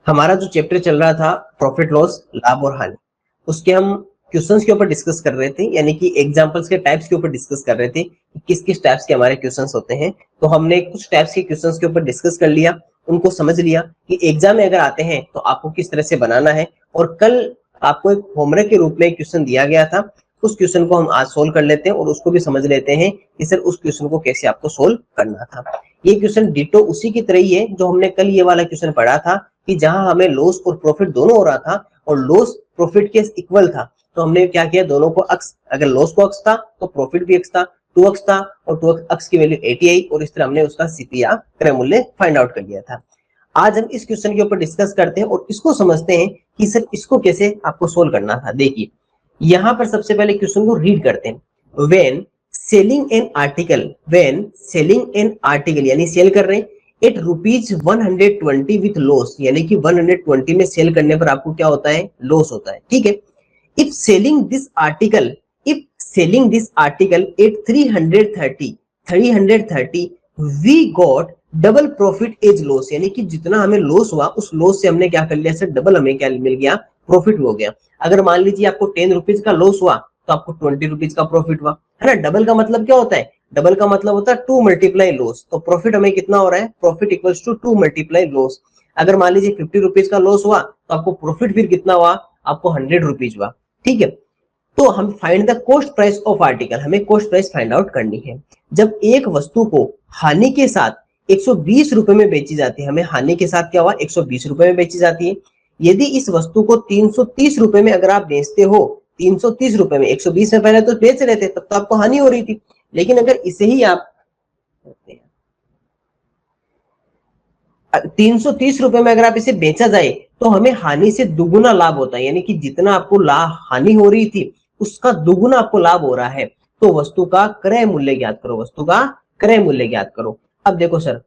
हमारा जो चैप्टर चल रहा था प्रॉफिट लॉस लाभ और हानि, उसके हम क्वेश्चंस के ऊपर डिस्कस कर रहे थे, यानी कि एग्जांपल्स के टाइप्स के ऊपर डिस्कस कर रहे थे कि किस किस टाइप्स के हमारे क्वेश्चंस होते हैं। तो हमने कुछ टाइप्स के क्वेश्चंस के ऊपर डिस्कस कर लिया, उनको समझ लिया कि एग्जाम में अगर आते हैं तो आपको किस तरह से बनाना है। और कल आपको एक होमवर्क के रूप में क्वेश्चन दिया गया था, उस क्वेश्चन को हम आज सोल्व कर लेते हैं और उसको भी समझ लेते हैं कि सर उस क्वेश्चन को कैसे आपको सोल्व करना था। ये क्वेश्चन डिटो उसी की तरह ही है जो हमने कल ये वाला क्वेश्चन पढ़ा था कि जहां हमें लॉस और प्रॉफिट दोनों हो रहा था और लॉस प्रॉफिट के इक्वल था। तो हमने क्या किया, दोनों को अक्स, अगर लॉस को अक्स था तो प्रॉफिट भी अक्स था, 2 अक्स था और 2 अक्स की वैल्यू 80 आई और इस तरह हमने उसका सीपी या क्रय मूल्य फाइंड आउट कर लिया था। आज हम इस क्वेश्चन के ऊपर डिस्कस करते हैं और इसको समझते हैं कि सर इसको कैसे आपको सोल्व करना था। देखिए यहां पर सबसे पहले क्वेश्चन को रीड करते हैं। व्हेन सेलिंग एन आर्टिकल यानी सेल कर रहे हैं एट रुपीज 120 विथ लॉस, यानी कि 120 में सेल करने पर आपको क्या होता है, लॉस होता है। ठीक है, if selling this article at 330 we got double profit as loss, यानी कि जितना हमें लॉस हुआ उस लॉस से हमने क्या कर लिया सर, डबल हमें क्या मिल गया, प्रॉफिट हो गया। अगर मान लीजिए आपको 10 रुपीज का लॉस हुआ तो आपको 20 रुपीज का प्रॉफिट हुआ, है ना। डबल का मतलब क्या होता है, डबल का मतलब होता है 2 मल्टीप्लाई लॉस। तो प्रॉफिट हमें कितना हो रहा है, profit equals to 2 multiply loss. अगर मान लीजिए 50 रुपीज का लॉस हुआ तो आपको प्रॉफिट फिर कितना हुआ, आपको 100 रुपीज हुआ। ठीक है, तो हम find the cost price of article, हमें कॉस्ट प्राइस फाइंड आउट करनी है। जब एक वस्तु को हानि के साथ 120 रुपए में बेची जाती है, हमें हानि के साथ क्या हुआ, 120 रुपए में बेची जाती है। यदि इस वस्तु को 330 रुपए में अगर आप बेचते हो, 330 रुपए में, 120 में पहले तो बेच रहे थे तब तो आपको हानि हो रही थी, लेकिन अगर इसे ही आप 330 रुपए में अगर आप इसे बेचा जाए तो हमें हानि से दुगुना लाभ होता है, यानी कि जितना आपको लाभ हानि हो रही थी उसका दुगुना आपको लाभ हो रहा है। तो वस्तु का क्रय मूल्य ज्ञात करो, वस्तु का क्रय मूल्य ज्ञात करो। अब देखो सर,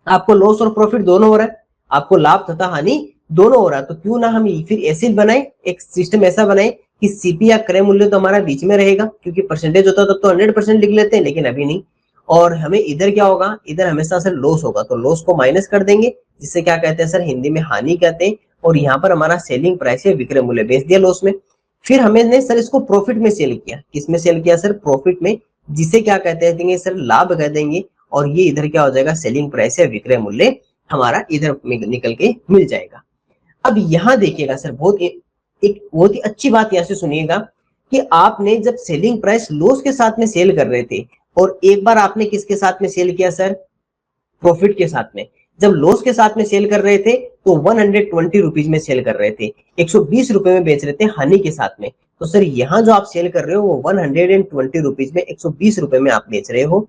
आपको लॉस और प्रॉफिट दोनों हो रहा है, आपको लाभ तथा हानि दोनों हो रहा है, तो क्यों ना हम फिर ऐसे बनाए, एक सिस्टम ऐसा बनाए कि सीपी या क्रय मूल्य तो हमारा बीच में रहेगा, क्योंकि परसेंटेज होता तब तो 100% लिख लेते हैं, लेकिन अभी नहीं। और हमें इधर क्या होगा, इधर हमेशा सर लॉस होगा, तो लॉस को माइनस कर देंगे, जिससे क्या कहते हैं सर, हिंदी में हानि कहते हैं। और यहाँ पर हमारा सेलिंग प्राइस है, विक्रय मूल्य बेच दिया लॉस में। फिर हमने सर इसको प्रॉफिट में सेल किया, किसमें सेल किया सर, प्रॉफिट में, जिसे क्या कहते हैं सर, लाभ कह देंगे। और ये इधर क्या हो जाएगा, सेलिंग प्राइस है, विक्रय मूल्य हमारा इधर निकल के मिल जाएगा। अब यहाँ देखिएगा सर, एक बहुत ही अच्छी बात यहाँ से सुनिएगा कि आपने जब सेलिंग प्राइस लॉस के साथ में सेल कर रहे थे और एक बार आपने किसके साथ में सेल किया सर, प्रॉफिट के साथ में। जब लॉस के साथ में सेल कर रहे थे तो 120 रुपीज में सेल कर रहे थे, 120 रुपए में बेच रहे थे हानि के साथ में। तो सर यहाँ जो आप सेल कर रहे हो वो 120 रुपीज में 120 रुपए में आप बेच रहे हो।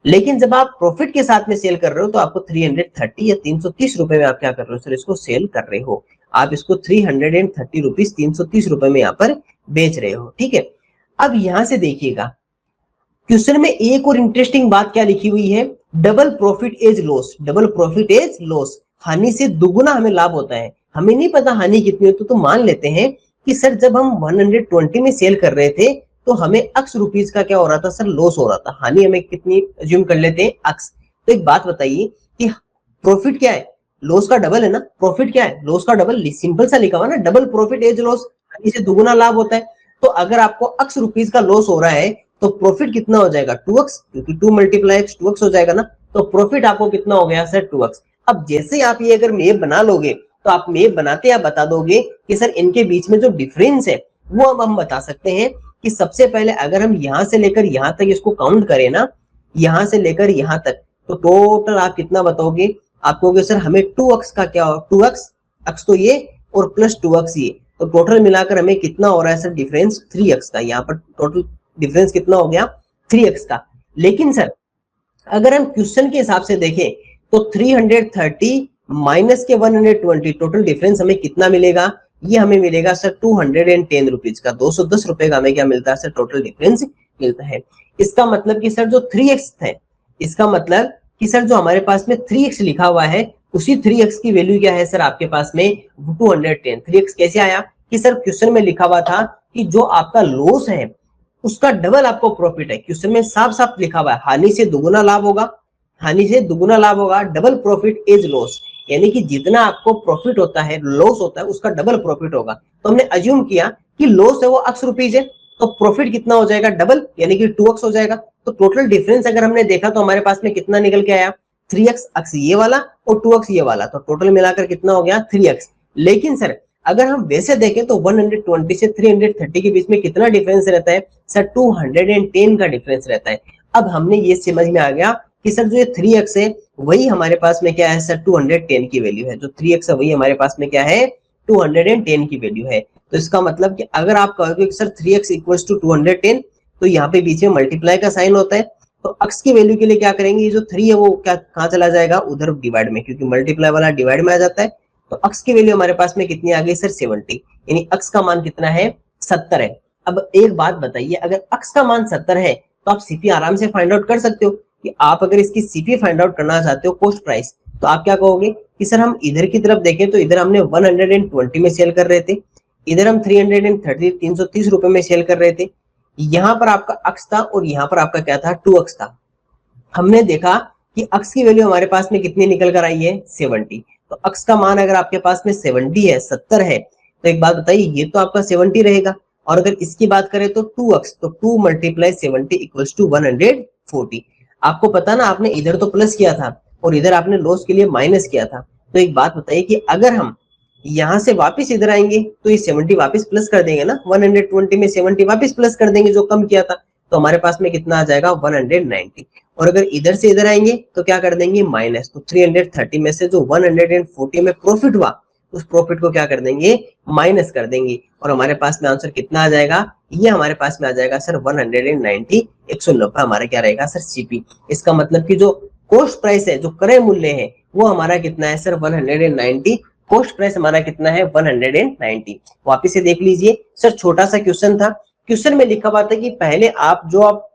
लेकिन जब आप प्रॉफिट के साथ में सेल कर रहे हो तो आपको 330 या 330 रुपए में आप क्या कर रहे हो सर, इसको सेल कर रहे हो। आप इसको 330 रुपीज 330 रुपए में यहाँ पर बेच रहे हो। ठीक है, अब यहां से देखिएगा क्वेश्चन में एक और इंटरेस्टिंग बात क्या लिखी हुई है, double profit as loss, double profit as loss, हानि से दुगुना हमें लाभ होता है। हमें नहीं पता हानि कितनी होती, तो मान लेते हैं कि सर जब हम 120 में सेल कर रहे थे तो हमें अक्स रुपीज का क्या हो रहा था सर, लॉस हो रहा था। हानि हमें कितनी अज्यूम कर लेते हैं, अक्स। तो एक बात बताइए कि प्रॉफिट क्या है, लॉस का डबल है ना, प्रॉफिट क्या है, लॉस का डबल, सिंपल सा लिखा हुआ ना, डबल प्रॉफिट एज लॉस, हानि से दुगुना लाभ होता है। तो अगर आपको अक्स रुपीज का लॉस हो रहा है तो प्रॉफिट कितना हो जाएगा, 2x, क्योंकि 2 मल्टीप्लाई x 2x हो जाएगा ना। तो प्रॉफिट आपको कितना हो गया सर, 2x। अब जैसे आप ये अगर मैप बना लोगे तो आप मैप बनाते आप बता दोगे कि सर इनके बीच में जो डिफरेंस है वो अब हम बता सकते हैं कि सबसे पहले अगर हम यहां से लेकर यहां तक इसको काउंट करें ना, यहां से लेकर यहां तक, तो टोटल आप कितना बताओगे, आप कहोगे सर हमें 2x का क्या हो, 2x, x तो ये और प्लस 2x ये, तो टोटल मिलाकर हमें कितना हो रहा है सर डिफरेंस, 3x का। यहाँ पर टोटल डिफरेंस कितना हो गया, 3x का। लेकिन सर अगर हम क्वेश्चन के हिसाब से देखें तो 330 माइनस के 120, टोटल डिफरेंस हमें कितना मिलेगा, ये हमें मिलेगा सर 210 रुपीज का, 210 रुपए का हमें क्या मिलता है सर, टोटल डिफरेंस मिलता है। इसका मतलब कि सर जो 3x है, इसका मतलब कि सर जो हमारे पास में 3x लिखा हुआ है उसी 3x की वैल्यू क्या है सर आपके पास में, 210। 3x कैसे आया कि सर क्वेश्चन में लिखा हुआ था कि जो आपका लॉस है उसका डबल आपको प्रॉफिट है। क्वेश्चन में साफ साफ लिखा हुआ है हानि से दुगुना लाभ होगा, हानि से दुगुना लाभ होगा, डबल प्रॉफिट इज लॉस। यानी कि जितना आपको प्रॉफिट होता है लॉस होता है उसका डबल प्रॉफिट होगा। तो हमने अज्यूम किया कि लॉस है वो x रुपीज है, तो प्रॉफिट कितना हो जाएगा डबल, यानी कि 2x हो जाएगा। तो टोटल डिफरेंस अगर हमने देखा तो हमारे पास में कितना निकल के आया, 3x, x ये वाला और 2x ये वाला, तो टोटल मिलाकर कितना हो गया 3x। लेकिन सर अगर हम वैसे देखें तो 120 से 330 के बीच में कितना डिफरेंस रहता है सर, 210 का डिफरेंस रहता है। अब हमने ये समझ में आ गया कि सर जो ये 3x है वही हमारे पास में क्या है सर 210 की वैल्यू है, जो 3x है वही हमारे पास में क्या है 210 की वैल्यू है। तो इसका मतलब कि अगर आप कहोगे कि सर 3x इक्वल्स टू 210, तो यहाँ पे बीच में मल्टीप्लाई का साइन होता है, तो x की वैल्यू के लिए क्या करेंगे, ये जो 3 है वो क्या कहाँ चला जाएगा उधर डिवाइड में, क्योंकि मल्टीप्लाई वाला डिवाइड में आ जाता है। तो x की वैल्यू हमारे पास में कितनी आ गई सर 70, यानी x का मान कितना है 70 है। अब एक बात बताइए, अगर x का मान 70 है तो आप सीपी आराम से फाइंड आउट कर सकते हो कि आप अगर इसकी सीपी फाइंड आउट करना चाहते हो कॉस्ट प्राइस, तो आप क्या कहोगे कि सर हम इधर की तरफ देखें तो इधर हमने 120 में सेल कर रहे थे, इधर हम 330 रुपए में सेल कर रहे थे, यहाँ पर आपका x था और यहाँ पर आपका क्या था 2x था। हमने देखा कि x की वैल्यू हमारे पास में कितनी निकल कर आई है 70, तो x का मान अगर आपके पास में 70 है 70 है, तो एक बात बताइए ये तो आपका 70 रहेगा, और अगर इसकी बात करें तो 2x, तो 2 मल्टीप्लाई 70 इक्वल्स टू 140। आपको पता ना, आपने इधर तो प्लस किया था और इधर आपने लॉस के लिए माइनस किया था। तो एक बात बताइए कि अगर हम यहाँ से वापस इधर आएंगे तो ये 70 वापस प्लस कर देंगे ना, 120 में 70 वापस प्लस कर देंगे जो कम किया था, तो हमारे पास में कितना आ जाएगा 190। और अगर इधर से इधर आएंगे तो क्या कर देंगे माइनस, तो 330 में से जो 140 में प्रॉफिट हुआ उस प्रॉफिट को क्या कर देंगे माइनस कर देंगे, और हमारे पास में आंसर कितना आ जाएगा, ये हमारे पास में आ जाएगा सर 190, 190 हमारा क्या रहेगा सर सीपी। इसका मतलब कि जो कॉस्ट प्राइस है, जो क्रय मूल्य है वो हमारा कितना है सर 190, कॉस्ट प्राइस हमारा कितना है 190। वापिस से देख लीजिए सर, छोटा सा क्वेश्चन था, क्वेश्चन में लिखा हुआ था कि पहले आप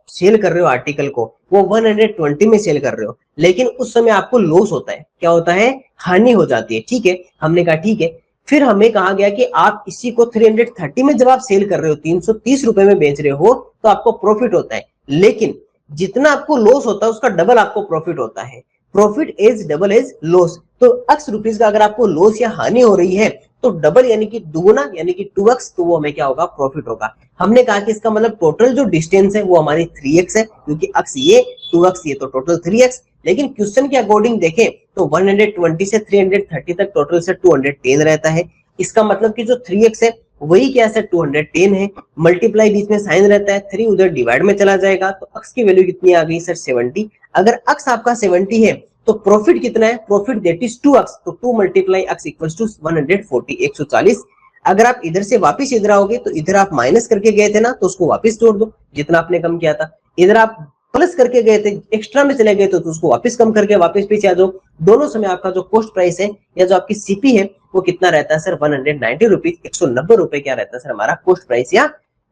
सेल कर रहे हो आर्टिकल को वो 120 में सेल कर रहे हो, लेकिन उस समय आपको लॉस होता है, क्या होता है हानि हो जाती है। ठीक है, हमने कहा ठीक है। फिर हमें कहा गया कि आप इसी को 330 में जब आप सेल कर रहे हो 330 रुपए में बेच रहे हो तो आपको प्रॉफिट होता है, लेकिन जितना आपको लॉस होता है उसका डबल आपको प्रॉफिट होता है। Profit is double is loss, तो x रुपीज का अगर आपको लॉस या हानि हो रही है तो डबल यानी कि दुगुना यानी कि 2x, तो वो हमें क्या होगा प्रॉफिट होगा। हमने कहा कि इसका मतलब टोटल जो डिस्टेंस है वो हमारी 3x है, क्योंकि x ये 2x ये, तो टोटल 3x। लेकिन क्वेश्चन के अकॉर्डिंग देखें तो 120 से 330 तक टोटल से 210 रहता है। इसका मतलब कि जो 3x है वही क्या है 210 है, मल्टीप्लाई बीच में साइन रहता है, 3 उधर डिवाइड में चला जाएगा, तो x की वैल्यू कितनी आ गई सर 70। अगर x आपका 70 है तो प्रॉफिट कितना है, प्रॉफिट दैट इज 2x, तो 2 मल्टीप्लाई x इक्वल्स टू 140, 140। अगर आप इधर से वापस इधर आओगे तो इधर आप माइनस करके गए थे ना, तो उसको वापस जोड़ दो जितना आपने कम किया था, इधर आप प्लस करके गए थे एक्स्ट्रा में चले गए तो उसको वापस कम करके वापस पीछे आ जाओ। दोनों समय आपका जो कॉस्ट प्राइस है या जो आपकी सीपी है वो कितना रहता है सर 190 रुपीज, 190 रुपए क्या रहता है सर हमारा कॉस्ट प्राइस या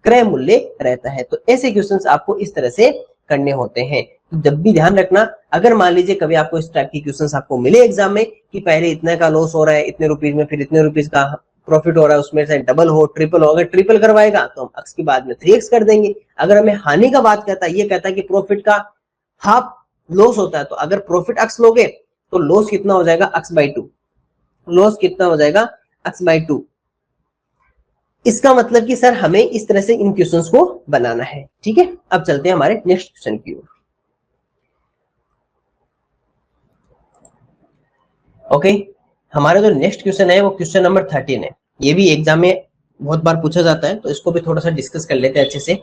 क्रय मूल्य रहता है। तो ऐसे क्वेश्चंस आपको इस तरह से करने होते हैं। तो जब भी ध्यान रखना, अगर मान लीजिए कभी आपको इस टाइप की क्वेश्चंस आपको मिले एग्जाम में कि पहले इतने का लॉस हो रहा है इतने रुपीज में, फिर इतने रुपीज का प्रॉफिट हो रहा है, उसमें से डबल हो ट्रिपल हो, अगर ट्रिपल करवाएगा तो हम x की बाद में 3x कर देंगे। अगर हमें हानि का बात कहता है, ये कहता है कि प्रॉफिट का हाफ लॉस होता है, तो अगर प्रॉफिट x लोगे तो लॉस कितना हो जाएगा x/2, लॉस कितना हो जाएगा x/2। इसका मतलब कि सर हमें इस तरह से इन क्वेश्चंस को बनाना है। ठीक है, अब चलते हैं हमारे नेक्स्ट क्वेश्चन की ओर। ओके, हमारा जो नेक्स्ट क्वेश्चन है वो क्वेश्चन नंबर 13 है। ये भी एग्जाम में बहुत बार पूछा जाता है, तो इसको भी थोड़ा सा डिस्कस कर लेते हैं अच्छे से।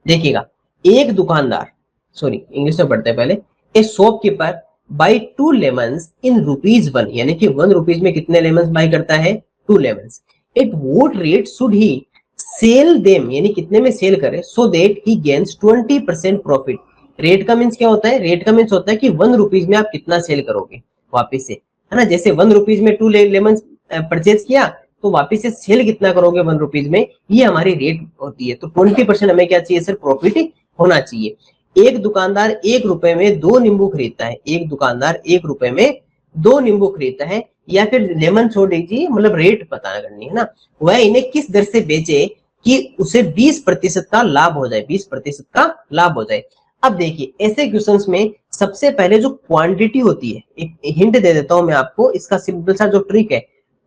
देखिएगा, एक दुकानदार, सॉरी इंग्लिश में पढ़ते हैं पहले, ए शॉपकीपर बाय 2 लेमन्स इन ₹1, यानी कि 1 रुपीज में कितने लेमन्स बाय करता है 2 lemons. At what rate should he sell them, यानी कितने में सेल करे, so that he gains 20% profit. Rate का मीन्स क्या होता है, रेट का मीन्स होता है कि 1 रुपीज में आप कितना सेल करोगे वापिस से, है ना। जैसे 1 रुपीज में 2 लेमन परचेज किया तो वापिस से सेल कितना करोगे 1 रुपीज में, ये हमारी रेट होती है। तो 20% हमें क्या चाहिए सर प्रॉफिट होना चाहिए। एक दुकानदार 1 रुपए में 2 नींबू खरीदता है, एक दुकानदार 1 रुपए में 2 नींबू खरीदता है, या फिर लेमन छोड़ दीजिए, मतलब रेट पता करनी है ना। वह इन्हें किस दर से बेचे कि उसे 20% का लाभ हो जाए, 20% का लाभ हो जाए। अब देखिए ऐसे क्वेश्चंस में सबसे पहले जो क्वांटिटी होती है, एक हिंट दे देता हूं मैं आपको, इसका सिंपल सा जो ट्रिक है,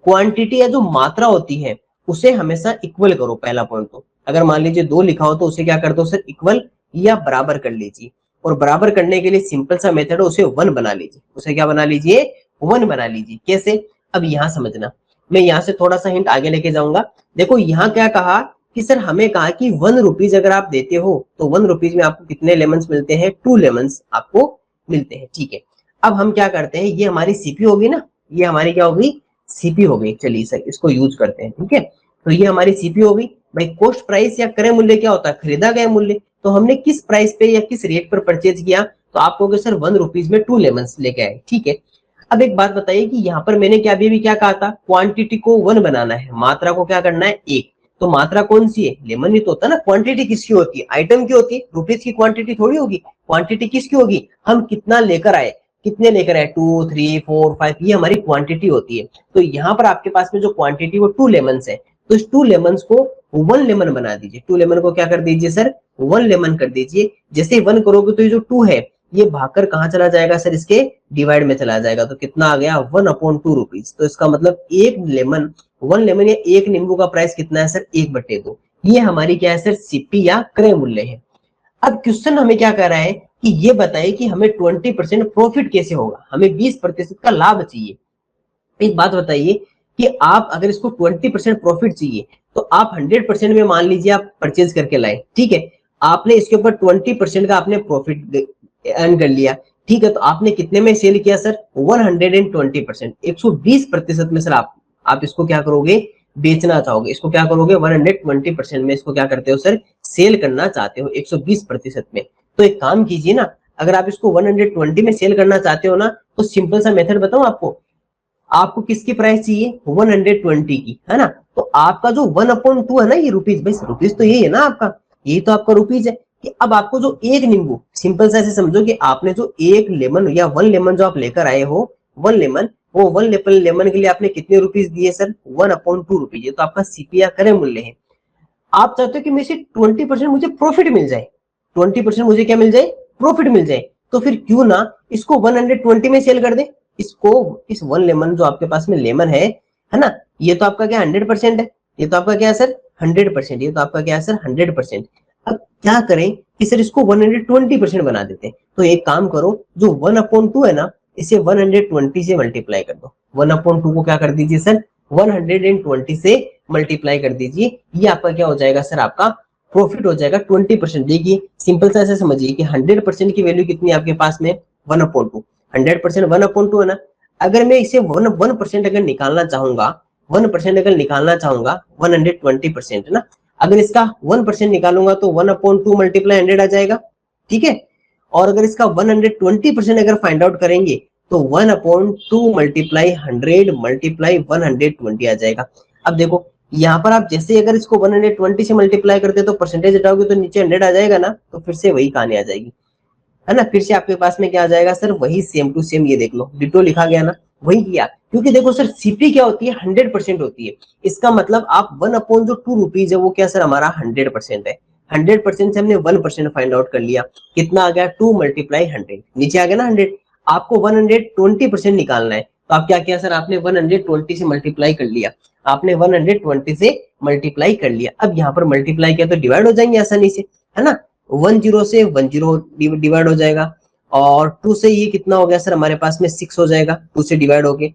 क्वांटिटी या जो मात्रा होती है उसे हमेशा इक्वल करो। पहला पॉइंट तो अगर मान लीजिए 2 लिखा हो तो उसे क्या कर दो सर, इक्वल या बराबर कर लीजिए। और बराबर करने के लिए सिंपल सा मेथड है, उसे 1 बना लीजिए। उसे क्या बना लीजिए, 1 बना लीजिए। कैसे, अब यहां समझना, मैं यहाँ से थोड़ा सा हिंट आगे लेके जाऊंगा। देखो यहाँ क्या कहा कि सर हमें कहा कि 1 रुपीज अगर आप देते हो तो 1 रुपीज में आपको कितने लेमन्स मिलते हैं, 2 लेमन्स आपको मिलते हैं। ठीक है, अब हम क्या करते हैं, ये हमारी सीपी होगी ना, ये हमारी क्या होगी, सीपी हो गई। चलिए सर इसको यूज करते हैं। ठीक है, तो ये हमारी सीपी हो गई। भाई कॉस्ट प्राइस या क्रय मूल्य क्या होता है, खरीदा गया मूल्य। तो हमने किस प्राइस पे या किस रेट पर परचेज किया, तो आप कहोगे सर 1 रुपीज में 2 लेमन्स लेके आए। ठीक है, अब एक बात बताइए कि यहाँ पर मैंने क्या अभी क्या कहा था, क्वांटिटी को 1 बनाना है, मात्रा को क्या करना है 1। तो मात्रा कौन सी है, लेमन ही तो होता है ना। क्वांटिटी किसकी होती है, आइटम की होती है, रुपीज की क्वांटिटी थोड़ी होगी। क्वांटिटी किसकी होगी, हम कितना लेकर आए, कितने लेकर आए, 2 3 4 5, ये हमारी क्वांटिटी होती है। तो यहाँ पर आपके पास में जो क्वांटिटी वो 2 लेमन्स है, तो इस 2 लेमन्स को 1 लेमन बना दीजिए। 2 लेमन को क्या कर दीजिए सर, 1 लेमन कर दीजिए। जैसे 1 करोगे तो ये जो 2 है ये भागकर कहाँ चला जाएगा सर, इसके डिवाइड में चला जाएगा। तो कितना आ गया, 1/2 रुपीज। तो इसका मतलब 1 लेमन, 1 लेमन या 1 नींबू का प्राइस कितना है सर, 1/2। ये हमारी क्या है सर, सीपी या क्रय मूल्य है। अब क्वेश्चन हमें क्या कर रहा है कि ये बताइए कि हमें 20% प्रॉफिट कैसे होगा, हमें 20% का लाभ चाहिए। एक बात बताइए कि आप अगर इसको 20% प्रॉफिट चाहिए तो आप 100% में मान लीजिए आप परचेज करके लाए। ठीक है, आपने इसके ऊपर 20% का आपने प्रॉफिट अर्न कर लिया। ठीक है, तो आपने कितने में सेल किया सर, 120%, 120% में सर आप इसको क्या करोगे, बेचना चाहोगे। इसको क्या करोगे, 120% में इसको क्या करते हो सर, सेल करना चाहते हो 120% में। तो एक काम कीजिए ना, अगर आप इसको 120 में सेल करना चाहते हो ना, तो सिंपल सा मेथड बताऊं आपको, आपको किसकी प्राइस चाहिए, 120 की, है ना। तो आपका जो 1/2 है ना, ये रुपीज, भाई रुपीज तो यही है ना आपका, यही तो आपका रुपीज है। कि अब आपको जो 1 नींबू, सिंपल से ऐसे समझो कि आपने जो 1 लेमन या 1 लेमन जो आप लेकर आए हो, 1 लेमन, वो 1 लेमन के लिए आपने कितने रुपीज दिए सर, 1/2 रुपीज। ये तो आपका सीपी या क्रय मूल्य है। आप चाहते हो कि मेरे से 20% मुझे प्रॉफिट मिल जाए, 20% मुझे क्या मिल जाए, प्रॉफिट मिल जाए। तो फिर क्यों ना इसको 120 में सेल कर दे। इसको, इस 1 लेमन जो आपके पास में लेमन है ना, ये तो आपका क्या 100% है, ये तो आपका क्या है सर 100%, ये तो आपका क्या है सर 100%। अब क्या करें कि सर इसको 120% बना देते हैं। तो एक काम करो, जो 1/2 है ना, इसे 120 से मल्टीप्लाई कर दो। 1/2 को क्या कर दीजिए सर, 120 से मल्टीप्लाई कर दीजिए। ये आपका क्या हो जाएगा सर, आपका प्रॉफिट हो जाएगा 20%। देखिए सिंपल सा ऐसे समझिए कि 100% की वैल्यू कितनी है आपके पास में, 1/2। 100% 1/2 है ना। अगर मैं इसे 1% अगर निकालना चाहूंगा, 1% अगर निकालना चाहूंगा, 120% है ना, अगर इसका 1% निकालूंगा तो 1/2 मल्टीप्लाई 100 आ जाएगा। ठीक है, और अगर इसका 120% अगर फाइंड आउट करेंगे तो 1/2 मल्टीप्लाई 100 मल्टीप्लाई 120 आ जाएगा। अब देखो यहाँ पर आप जैसे अगर इसको 120 से मल्टीप्लाई करते तो परसेंटेज हटाओगे तो नीचे 100 आ जाएगा ना, तो फिर से वही कहानी आ जाएगी, है ना। फिर से आपके पास में क्या आ जाएगा सर, वही सेम टू सेम, ये देख लो डिटो लिखा गया ना, वही किया। क्योंकि देखो सर सीपी क्या होती है, 100% होती है। इसका मतलब आप 1/2 रुपीज है वो क्या सर, हमारा 100% है। 100% से हमने 1% फाइंड आउट कर लिया, कितना आ गया, 2 मल्टीप्लाई 100, नीचे आ गया ना 100। आपको 120% निकालना है, तो आप क्या किया सर, आपने 120 से मल्टीप्लाई कर लिया, आपने 120 से मल्टीप्लाई कर लिया। अब यहाँ पर मल्टीप्लाई किया तो डिवाइड हो जाएंगे आसानी से, है ना। 10 से 10 डिवाइड हो जाएगा, और 2 से ये कितना हो गया सर, हमारे पास में 6 हो जाएगा, 2 से डिवाइड हो गए।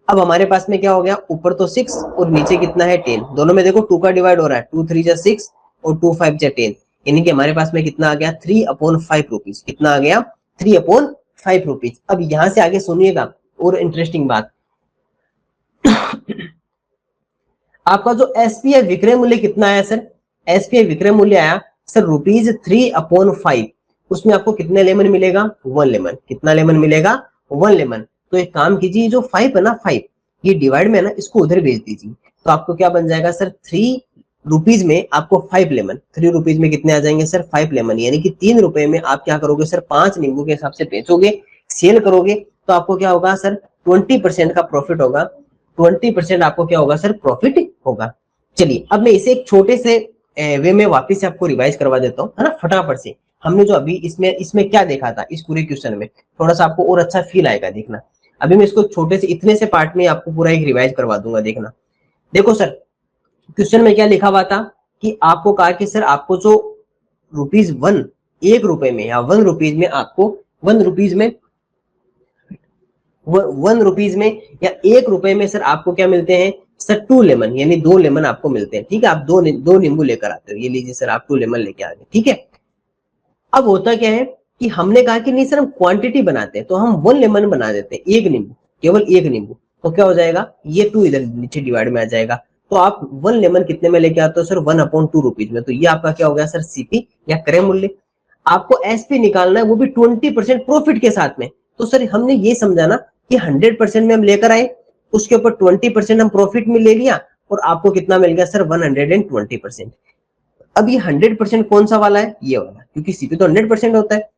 अब हमारे पास में क्या हो गया, ऊपर तो 6 और नीचे कितना है 10, दोनों में देखो 2 का डिवाइड हो रहा है, 2 3 जा 6 और 2 5 जा 10, यानी कि हमारे पास में कितना आ गया, 3/5 रुपीज। कितना आ गया, 3/5 रुपीज। अब यहां से आगे सुनिएगा और इंटरेस्टिंग बात, आपका जो एसपीआई विक्रय मूल्य कितना आया सर, एसपीआई विक्रय मूल्य आया सर ₹3/5। उसमें आपको कितने लेमन मिलेगा, 1 लेमन। कितना लेमन मिलेगा, 1 लेमन। तो एक काम कीजिए, जो 5 है ना, 5 ये डिवाइड में है ना, इसको उधर भेज दीजिए। तो आपको क्या बन जाएगा सर, 3 रुपीज में आपको 5 लेमन, 3 रुपीज में कितने आ जाएंगे सर, 5 लेमन। यानी कि 3 रुपए में आप क्या करोगे सर, 5 नींबू के हिसाब से बेचोगे, सेल करोगे, तो आपको क्या होगा सर, 20% का प्रॉफिट होगा। 20% आपको क्या होगा सर, प्रॉफिट होगा। चलिए अब मैं इसे एक छोटे से वे में वापस से आपको रिवाइज करवा देता हूँ, है ना, फटाफट से। हमने जो अभी इसमें इसमें क्या देखा था इस पूरे क्वेश्चन में, थोड़ा सा आपको और अच्छा फील आएगा देखना। अभी मैं इसको छोटे से इतने से पार्ट में आपको पूरा एक रिवाइज करवा दूंगा, देखना। देखो सर, क्वेश्चन में क्या लिखा हुआ था कि आपको कहा कि सर आपको जो ₹1 ₹1 में या ₹1 में आपको ₹1 में ₹1 में या ₹1 में सर आपको क्या मिलते हैं सर, 2 लेमन, यानी 2 लेमन आपको मिलते हैं। ठीक है, आप दो नींबू लेकर आते हो, ये लीजिए सर आप 2 लेमन लेके आ गए। ठीक है, अब होता क्या है कि हमने कहा कि नहीं सर हम क्वांटिटी बनाते हैं, तो हम 1 लेमन बना देते हैं, एक नींबू, केवल एक नींबू। तो क्या हो जाएगा, ये 2 इधर नीचे डिवाइड में आ जाएगा। तो आप 1 लेमन कितने में लेके आते हो सर, 1/2 रुपीज में। तो ये आपका क्या हो गया सर, सीपी या क्रय मूल्य। आपको एसपी निकालना है, वो भी 20% प्रॉफिट के साथ में। तो सर हमने ये समझा ना कि 100% में हम लेकर आए, उसके ऊपर 20% हम प्रॉफिट में ले लिया, और आपको कितना मिल गया सर, 120%। अब ये 100% कौन सा वाला है, ये वाला, क्योंकि सीपी तो 100% होता है।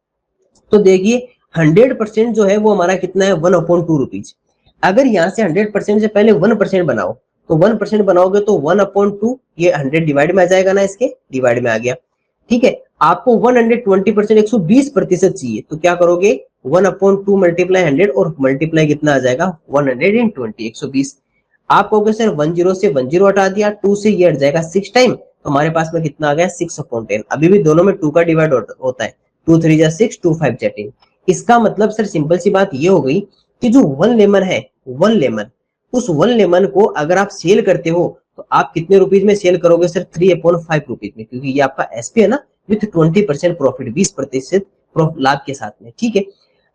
तो देखिए 100% जो है वो हमारा कितना है, 1/2 रुपीज। अगर यहाँ से 100% से पहले 1% बनाओ, तो 1% बनाओगे तो 1/2, ये 100 डिवाइड में आ जाएगा ना, इसके डिवाइड में आ गया। ठीक है, आपको 120%, 120% चाहिए, तो क्या करोगे, 1/2 मल्टीप्लाई 100 और मल्टीप्लाई कितना आ जाएगा, 120, 120। आप कहोगे सर 10 से 10 हटा दिया, 2 से ये हट जाएगा 6 टाइम, तो हमारे पास में कितना आ गया, 6/10। अभी भी दोनों में 2 का डिवाइड होता है, 2 3 जा 6, 2 5 जा 10। इसका मतलब सर सिंपल सी बात ये हो गई कि जो 1 लेमन है, 1 लेमन, उस 1 लेमन को अगर आप सेल करते हो तो आप कितने रुपीज में सेल करोगे सर, 3/5 रुपीज में, क्योंकि ये आपका एसपी है ना, विथ 20% प्रॉफिट, 20% लाभ के साथ में। ठीक है,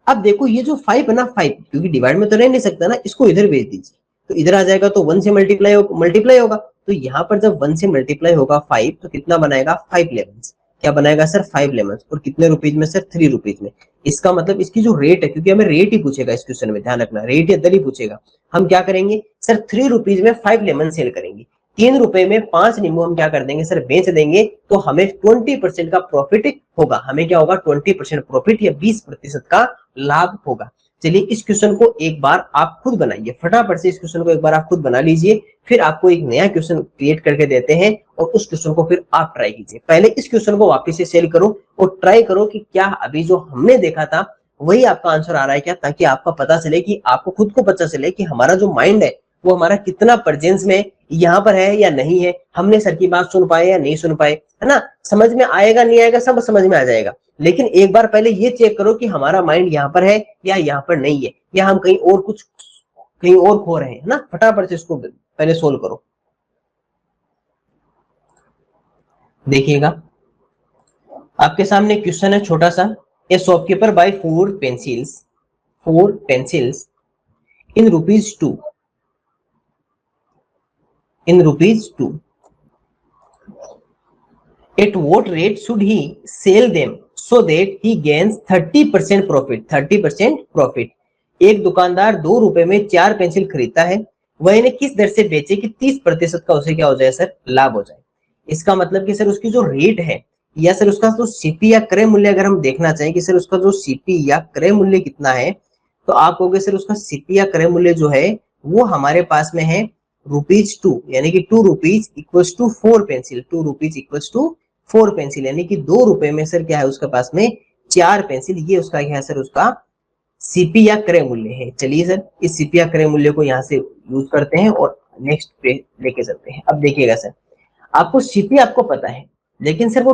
अब देखो ये जो 5 है ना, 5 क्योंकि डिवाइड में तो रह नहीं सकता ना, इसको इधर भेज दीजिए, तो इधर आ जाएगा, तो 1 से मल्टीप्लाई होगा। तो यहाँ पर जब 1 से मल्टीप्लाई होगा 5, तो कितना बनाएगा, 5 लेमन। क्या बनाएगा सर, 5 लेमन, और कितने रुपीज में सर, 3 रुपीज में। इसका मतलब इसकी जो रेट है, क्योंकि हमें रेट ही पूछेगा इस क्वेश्चन में, ध्यान रखना, रेट या दर ही पूछेगा। हम क्या करेंगे सर, 3 रुपीज में 5 लेमन सेल करेंगे, 3 रुपए में 5 नींबू हम क्या कर देंगे सर, बेच देंगे, तो हमें 20% का प्रॉफिट होगा। हमें क्या होगा, 20% प्रॉफिट या 20% का लाभ होगा। चलिए इस क्वेश्चन को एक बार आप खुद बनाइए, फटाफट से इस क्वेश्चन को एक बार आप खुद बना लीजिए, फिर आपको एक नया क्वेश्चन क्रिएट करके देते हैं, और उस क्वेश्चन को फिर आप ट्राई कीजिए। पहले इस क्वेश्चन को वापस से सेल करो और ट्राई करो कि क्या अभी जो हमने देखा था वही आपका आंसर आ रहा है क्या, ताकि आपका पता चले, कि आपको खुद को पता चले कि हमारा जो माइंड है वो हमारा कितना प्रेजेंस में यहाँ पर है या नहीं है, हमने सर की बात सुन पाए या नहीं सुन पाए, है ना। समझ में आएगा नहीं आएगा, सब समझ में आ जाएगा, लेकिन एक बार पहले ये चेक करो कि हमारा माइंड यहाँ पर है या यहाँ पर नहीं है, या हम कहीं और कुछ कहीं और खो रहे हैं, है ना। फटाफट से इसको पहले सोल्व करो। देखिएगा आपके सामने क्वेश्चन है छोटा सा, a shopkeeper buy 4 pencils in ₹2, at what rate should he sell them so that he gains 30% profit, 30% profit. एक दुकानदार ₹2 में 4 पेंसिल खरीदता है, वह इन्हें किस दर से बेचे कि 30% का उसे क्या हो जाए सर, लाभ हो जाए। इसका मतलब कि सर उसकी जो रेट है, या सर उसका जो सीपी या क्रय मूल्य अगर हम देखना चाहें कि सर उसका जो सीपी या क्रय मूल्य कितना है, तो आप कहोगे सर उसका सीपी या क्रय मूल्य जो है वो हमारे पास में है ₹2, यानी कि 2 rupees equals to 4 pencil, 2 rupees equals to 4 pencil, यानी कि ₹2 में सर क्या है उसके पास में 4 पेंसिल। ये उसका क्या है सर, उसका सीपी या क्रय मूल्य है। चलिए सर इस सीपी या क्रय मूल्य को यहाँ से यूज करते हैं और नेक्स्ट पे लेके चलते हैं। अब देखिएगा सर, आपको सीपी आपको पता है, लेकिन सर वो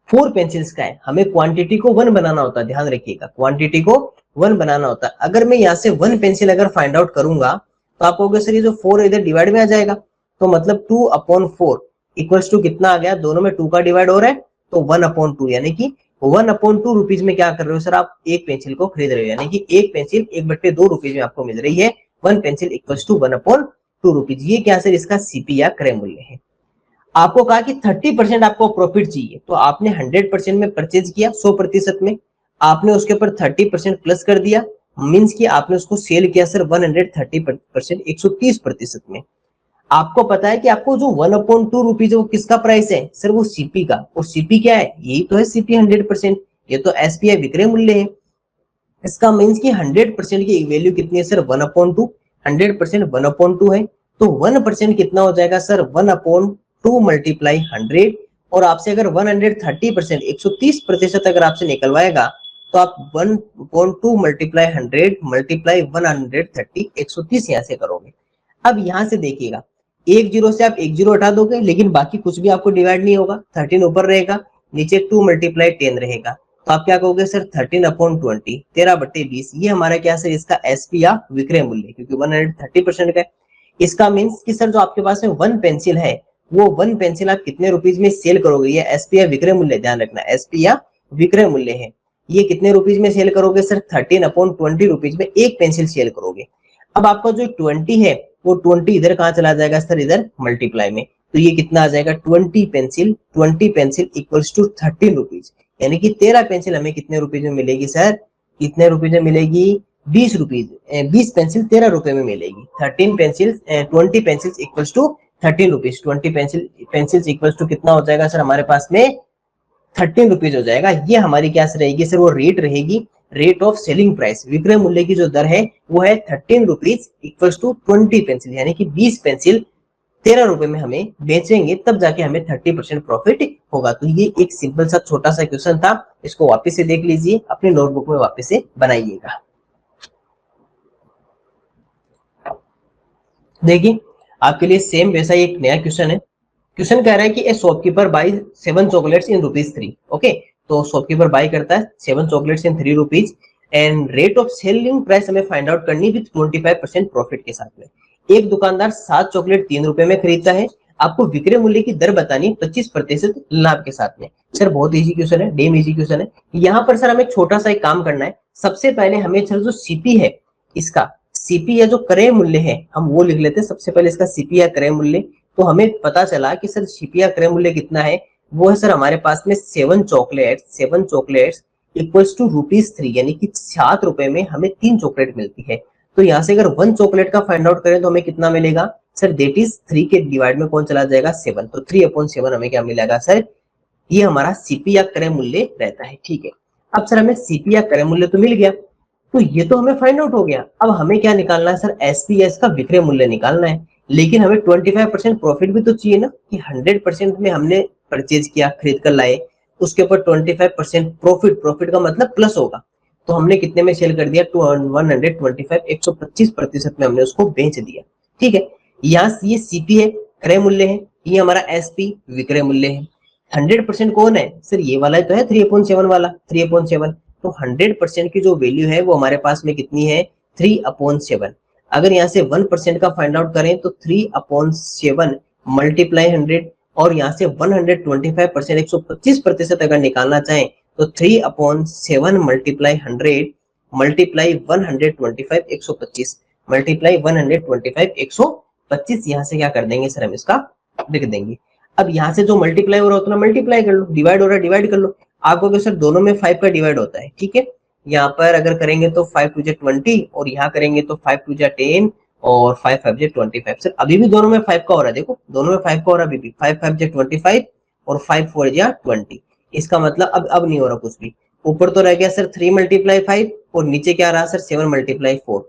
4 पेंसिल्स का है, हमें क्वांटिटी को 1 बनाना होता है, ध्यान रखिएगा, क्वांटिटी को 1 बनाना होता है। अगर मैं यहाँ से 1 पेंसिल अगर फाइंड आउट करूंगा, तो आप कहोगे सर ये जो 4 इधर डिवाइड में आ जाएगा, तो मतलब 2/4 इक्वल्स टू कितना आ गया, दोनों में 2 का डिवाइड हो रहा है, तो 1/2, यानी कि 1/2 रुपीज में क्या कर रहे हो सर, आप एक पेंसिल को खरीद रहे हो, यानी कि एक पेंसिल 1/2 रुपीज में आपको मिल रही है। 1 पेंसिल इक्वल्स टू 1/2 रुपीज। ये क्या सर, इसका सीपी या क्रय मूल्य है। आपको कहा कि 30% आपको प्रॉफिट चाहिए, तो आपने 100% में परचेज किया, 100% में आपने उसके ऊपर 30% प्लस कर दिया, मीन्स कि आपने उसको सेल किया सर 130%, 130% में। आपको पता है कि आपको जो 1/2 रुपीज वो किसका प्राइस है सर, वो सीपी का, और सीपी क्या है, यही तो है सीपी 100%, ये तो एसपीआई विक्रय मूल्य है। इसका मीन्स कि 100% की वैल्यू कितनी है सर, 1/2, 100% 1/2 है, तो 1% कितना हो जाएगा सर, 1/2 मल्टीप्लाई 100, और आपसे अगर 130% 130% अगर आपसे निकलवाएगा तो आप 1.2 मल्टीप्लाई 100 मल्टीप्लाई 130 130 यहाँ से करोगे। अब यहाँ से देखिएगा, एक जीरो से आप एक जीरो हटा दोगे, लेकिन बाकी कुछ भी आपको डिवाइड नहीं होगा, 13 ऊपर रहेगा, नीचे 2 मल्टीप्लाई 10 रहेगा, तो आप क्या कहोगे सर 13/20 13/20। ये हमारा क्या सर इसका एसपी या विक्रय मूल्य, क्योंकि 130% का है। इसका मीन्स कि सर जो आपके पास में वन पेंसिल है वो वन पेंसिल आप कितने रुपीज में सेल करोगे, ये एसपी या विक्रय मूल्य, ध्यान रखना एसपी या विक्रय मूल्य है। ये कितने रुपीज में सेल करोगे सर 13/20 रुपीज में एक पेंसिल सेल करोगे। अब आपका जो 20 है वो 20 इधर कहाँ चला जाएगा सर, इधर मल्टीप्लाई में, तो ये कितना आ जाएगा 20 पेंसिल इक्वल्स टू 13 रुपीज, यानी कि 13 पेंसिल हमें कितने रुपीज में मिलेगी सर, कितने रुपीज में मिलेगी 20 रुपीज, 20 पेंसिल 13 रुपए में मिलेगी। 20 pencil equals to 13 rupees, 20 pencil equals to कितना हो जाएगा सर हमारे पास में 13 रुपीज हो जाएगा। ये हमारी क्या रहेगी सर, वो रेट रहेगी, रेट ऑफ सेलिंग प्राइस, विक्रय मूल्य की जो दर है वो है 13 रुपीज इक्वल्स टू 20 पेंसिल, यानी कि 20 पेंसिल 13 रुपए में हमें बेचेंगे, तब जाके हमें 30% प्रॉफिट होगा। तो ये एक सिंपल सा छोटा सा क्वेश्चन था, इसको वापस से देख लीजिए, अपनी नोटबुक में वापस से बनाइएगा। देखिए आपके लिए सेम वैसा ही एक नया क्वेश्चन है। क्वेश्चन कह रहा है कि ए shopkeeper by 7 chocolates in ₹3। Okay, तो शॉपकीपर बाई करता है 7 chocolates in ₹3 and rate of selling price हमें फाइंड आउट करनी विद 25% प्रॉफिट के साथ में। एक दुकानदार 7 चॉकलेट 3 रुपए में खरीदता है, आपको विक्रय मूल्य की दर बतानी 25% लाभ के साथ में। सर बहुत इजी क्वेश्चन है, डेम इजी क्वेश्चन है। यहाँ पर सर हमें छोटा सा एक काम करना है। सबसे पहले हमें सर जो सीपी है, इसका सीपी या जो क्रय मूल्य है हम वो लिख लेते हैं। सबसे पहले इसका सीपी या क्रय मूल्य, तो हमें पता चला कि सर सीपी या क्रय मूल्य कितना है, वो है सर हमारे पास में 7 चॉकलेट्स इक्वल्स टू ₹3, यानी कि 7 रुपए में हमें 3 चॉकलेट मिलती है। तो यहाँ से अगर 1 चॉकलेट का फाइंड आउट करें तो हमें कितना मिलेगा सर, दैट इज 3 के डिवाइड में कौन चला जाएगा 7, तो 3/7 हमें क्या मिलेगा सर, ये हमारा सीपी या क्रय मूल्य रहता है। ठीक है, अब सर हमें सीपी या क्रय मूल्य तो मिल गया, तो ये तो हमें फाइंड आउट हो गया। अब हमें क्या निकालना है सर, एसपीएस का विक्रय मूल्य निकालना है, लेकिन हमें 25% प्रॉफिट भी तो चाहिए ना, कि 100% में हमने परचेज किया, खरीद कर लाए, उसके ऊपर 25% प्रॉफिट का मतलब प्लस होगा, तो हमने कितने में सेल कर दिया 125, 125% में हमने उसको बेच दिया। ठीक है, यहाँ ये सीपी है क्रय मूल्य है, ये हमारा एसपी विक्रय मूल्य है। 100% कौन है सर, ये वाला तो है 3/7 वाला, 3/7, तो 100% की जो वैल्यू है वो हमारे पास में कितनी है 3/7। अगर यहाँ से 1% का फाइंड आउट करें तो 3/7 मल्टीप्लाई 100, और यहाँ से 125% 125% अगर निकालना चाहें तो 3/7 मल्टीप्लाई 100 मल्टीप्लाई 125 125 मल्टीप्लाई 125 125, यहाँ से क्या कर देंगे सर, हम इसका लिख देंगे। अब यहाँ से जो मल्टीप्लाई हो रहा है उतना मल्टीप्लाई कर लो, डिवाइड हो रहा है डिवाइड कर लो। आपको क्या सर दोनों में 5 का डिवाइड होता है। ठीक है, यहाँ पर अगर करेंगे तो 5 2 20 और यहाँ करेंगे तो 5 2 10 और 5 5 25। सर अभी भी दोनों में 5 का हो रहा है, देखो दोनों में 5 का हो रहा है, अभी भी 5 5 25 और 5 4 20। इसका मतलब अब नहीं हो रहा कुछ भी। ऊपर तो रह गया सर 3 × 5 और नीचे क्या रहा सर 7 × 4,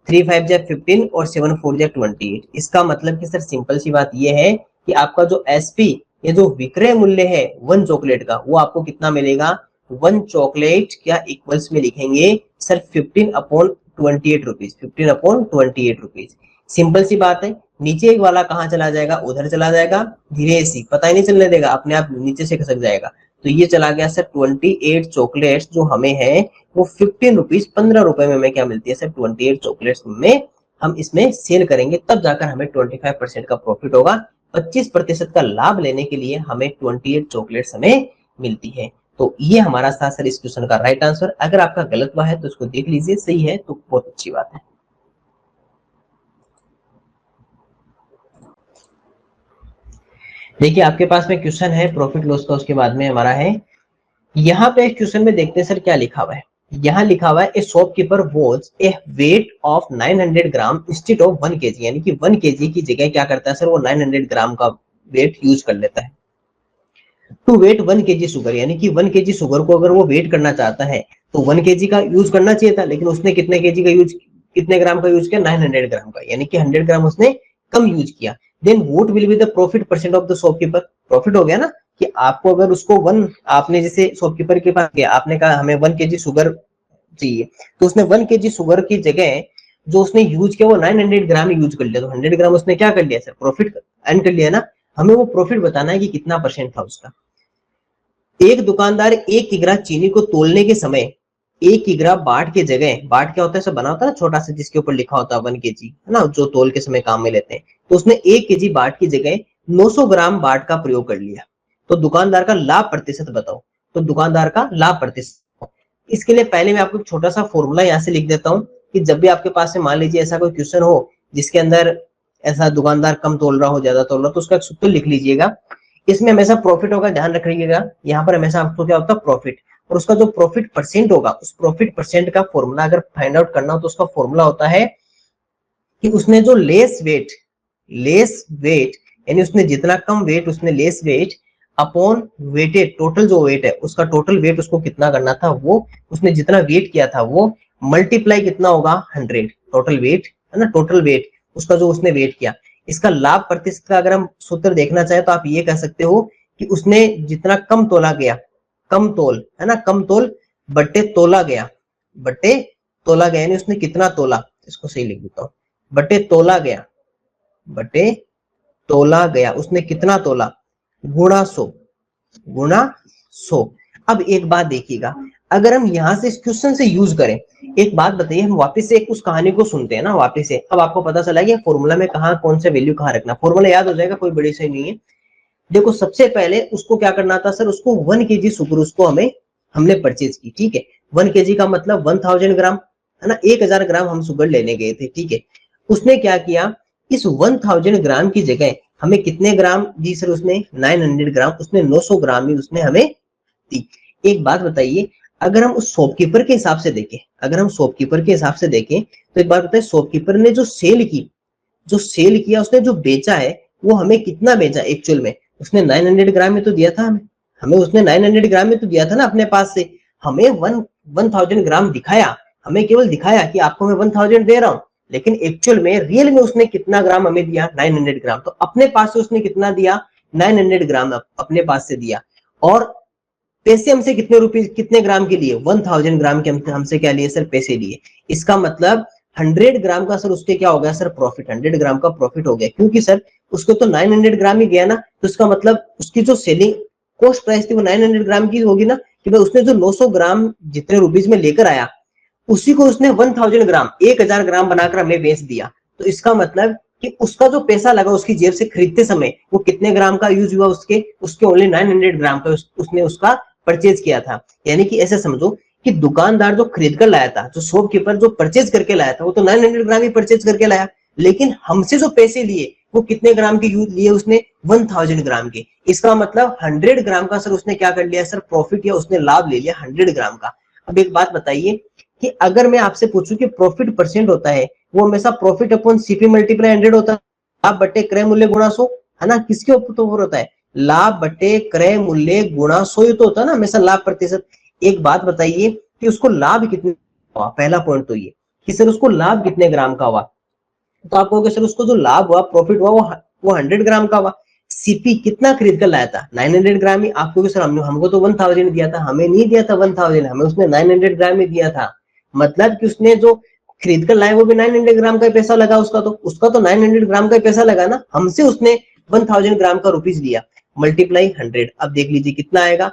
3 5 15 और 7 4 28। इसका मतलब कि सर सिंपल सी बात ये है कि आपका जो एसपी, ये जो विक्रय मूल्य है 1 चॉकलेट का, वो आपको कितना मिलेगा 1 चॉकलेट क्या इक्वल्स में लिखेंगे सर 15/28 रुपीज, 15/28 रुपीज। सिंपल सी बात है, नीचे एक वाला कहाँ चला जाएगा, उधर चला जाएगा, धीरे सी पता ही नहीं चलने देगा, अपने आप नीचे से खसक जाएगा। तो ये चला गया सर 28 चॉकलेट्स जो हमें है वो 15 रुपीज 15 रुपए में हमें क्या मिलती है सर 28 चॉकलेट्स में हम इसमें सेल करेंगे, तब जाकर हमें 25% का प्रॉफिट होगा। 25% का लाभ लेने के लिए हमें 28 चॉकलेट्स हमें मिलती है। तो ये हमारा था सर इस क्वेश्चन का राइट आंसर। अगर आपका गलत हुआ है तो उसको देख लीजिए, सही है तो बहुत अच्छी बात है। देखिए आपके पास में क्वेश्चन है प्रॉफिट लॉस का, उसके बाद में हमारा है यहाँ पे क्वेश्चन में देखते हैं सर क्या लिखा हुआ है। यहाँ लिखा हुआ है ए shopkeeper was a weight of 900 gram instead of 1 kg, यानी कि 1 kg की जगह क्या करता है सर वो 900 ग्राम का वेट यूज कर लेता है। टू वेट 1 kg शुगर, यानी कि 1 kg शुगर को अगर वो वेट करना चाहता है तो 1 kg का यूज करना चाहिए था, लेकिन उसने कितने kg का यूज, कितने ग्राम का यूज किया 900 ग्राम का, यानी कि 100 ग्राम उसने कम यूज किया। Then what will be the profit percent of the shopkeeper, profit हो गया ना, कि आपको अगर उसको आपने जैसे शॉपकीपर के पास गया, आपने कहा हमें 1 kg शुगर चाहिए, तो उसने 1 kg शुगर की जगह जो उसने यूज किया वो 900 ग्राम यूज कर लिया, तो 100 ग्राम उसने क्या कर लिया सर, प्रॉफिट अर्न कर लिया ना। हमें वो प्रॉफिट बताना है कि कितना परसेंट था उसका। एक दुकानदार 1 किग्रा चीनी को तोलने के समय 1 किग्रा बाट के जगह, बाट क्या होता है, सब बना होता है ना छोटा सा जिसके ऊपर लिखा होता है 1 kg, है ना, जो तोल के समय काम में लेते हैं, तो उसने 1 kg बाट की जगह 900 ग्राम बाट का प्रयोग कर लिया। तो दुकानदार का लाभ प्रतिशत बताओ। तो दुकानदार का लाभ प्रतिशत, इसके लिए पहले मैं आपको एक छोटा सा फॉर्मूला यहाँ से लिख देता हूँ कि जब भी आपके पास से मान लीजिए ऐसा कोई क्वेश्चन हो जिसके अंदर ऐसा दुकानदार कम तोल रहा हो, ज्यादा तोल रहा हो, तो उसका एक सूत्र लिख लीजिएगा। इसमें हमेशा प्रॉफिट होगा, ध्यान रखिएगा, यहाँ पर हमेशा आपको क्या होता है, प्रॉफिट, और उसका जो प्रॉफिट परसेंट होगा, उस प्रॉफिट परसेंट का फॉर्मूला अगर फाइंड आउट करना हो तो उसका फॉर्मूला होता है कि उसने जो लेस वेट यानी उसने जितना कम वेट, उसने less weight upon wetted, total जो वेट है उसका टोटल वेट उसको कितना करना था, वो उसने जितना वेट किया था वो मल्टीप्लाई कितना होगा 100, टोटल वेट है ना, टोटल वेट उसका जो उसने वेट किया। इसका लाभ प्रतिशत का अगर हम सूत्र देखना चाहे तो आप ये कह सकते हो कि उसने जितना कम तोला गया, कम तोल है ना, कम तोल बट्टे तोला गया, बट्टे तोला गया यानी उसने कितना तोला, इसको सही लिख देता हूं, बट्टे तोला गया, बटे तोला गया, उसने कितना तोला, गुणा 100, गुणा 100। अब एक बात देखिएगा, अगर हम यहां से इस क्वेश्चन से यूज करें, एक बात बताइए, हम वापस से उस कहानी को सुनते हैं ना वापस से, अब आपको पता चला कि फॉर्मूला में कहा कौन सा वैल्यू कहाँ रखना, फॉर्मूला याद हो जाएगा, कोई बड़ी सही नहीं है। देखो सबसे पहले उसको क्या करना था सर, उसको 1 kg शुगर उसको हमने परचेज की, ठीक है, 1 kg का मतलब 1000 ग्राम है ना, 1000 ग्राम हम शुगर लेने गए थे, ठीक है। उसने क्या किया, इस 1000 ग्राम की जगह हमें कितने ग्राम दी सर, उसने 900 ग्राम, उसने 900 ग्राम ही उसने हमें दी। एक बात बताइए, अगर हम उस शॉपकीपर के हिसाब से देखें, अगर हम शॉपकीपर के हिसाब से देखें तो एक बात बताइए, शॉपकीपर ने जो सेल की, जो सेल किया, उसने जो बेचा है वो हमें कितना बेचा एक्चुअल में, उसने 900 ग्राम में तो दिया था हमें, हमें उसने 900 ग्राम में तो दिया था ना अपने पास से, हमें 1000 ग्राम दिखाया, हमें केवल दिखाया कि आपको मैं 1000 दे रहा हूं, लेकिन एक्चुअल में रियल में उसने कितना ग्राम हमें दिया, 900 ग्राम। तो अपने पास से उसने कितना दिया, 900 ग्राम अपने पास से दिया, और पैसे हमसे कितने रुपए, कितने ग्राम के लिए, 1000 ग्राम के हमसे क्या लिए सर, पैसे लिए। इसका मतलब 100 ग्राम का सर उसके क्या हो गया सर, प्रॉफिट, 100 ग्राम का प्रॉफिट हो गया, क्योंकि सर उसको तो 900 ग्राम ही गया ना, तो इसका मतलब उसकी जो सेलिंग कॉस्ट प्राइस थी वो 900 ग्राम की होगी ना, कि भाई उसने जो 900 ग्राम जितने रुपीज में लेकर आया उसी को उसने 1000 ग्राम, 1000 ग्राम बनाकर हमें बेच दिया। तो इसका मतलब कि उसका जो पैसा लगा उसकी जेब से खरीदते समय वो कितने ग्राम का यूज हुआ, उसके ओनली 900 ग्राम का उसने उसका परचेज किया था। यानी कि ऐसे समझो कि दुकानदार जो खरीद कर लाया था, जो शॉपकीपर जो परचेज करके लाया था, वो तो 900 ग्राम ही परचेज करके लाया, लेकिन हमसे जो पैसे लिए वो कितने ग्राम के यूज लिए उसने, 1000 ग्राम के। इसका मतलब 100 ग्राम का सर उसने क्या कर लिया सर, प्रॉफिट, या उसने लाभ ले लिया 100 ग्राम का। अब एक बात बताइए कि अगर मैं आपसे पूछूं कि प्रॉफिट परसेंट होता है वो हमेशा प्रॉफिट अपॉन सीपी मल्टीप्लाई 100 होता है, लाभ बटे क्रय मूल्य गुणा 100, है ना, किसके ऊपर होता है, लाभ बटे क्रय मूल्य गुणा 100, ये तो होता है ना हमेशा लाभ प्रतिशत। एक बात बताइए कि उसको लाभ कितने हुआ, पहला पॉइंट तो ये कि सर उसको लाभ कितने ग्राम का हुआ, तो आप कहोगे सर उसको जो लाभ हुआ, प्रॉफिट हुआ वो 100 ग्राम का हुआ। सीपी कितना खरीद कर लाया था, 900 ग्राम ही। आपको सर हमको तो 1000 दिया था, हमें नहीं दिया था 1000, हमें उसने 900 ग्राम ही दिया था। मतलब कि उसने जो खरीद कर लाया वो भी 900 ग्राम का पैसा लगा, उसका तो 900 ग्राम का पैसा लगा ना, हमसे उसने 1000 ग्राम का रुपीज लिया, मल्टीप्लाई 100। अब देख लीजिए कितना आएगा,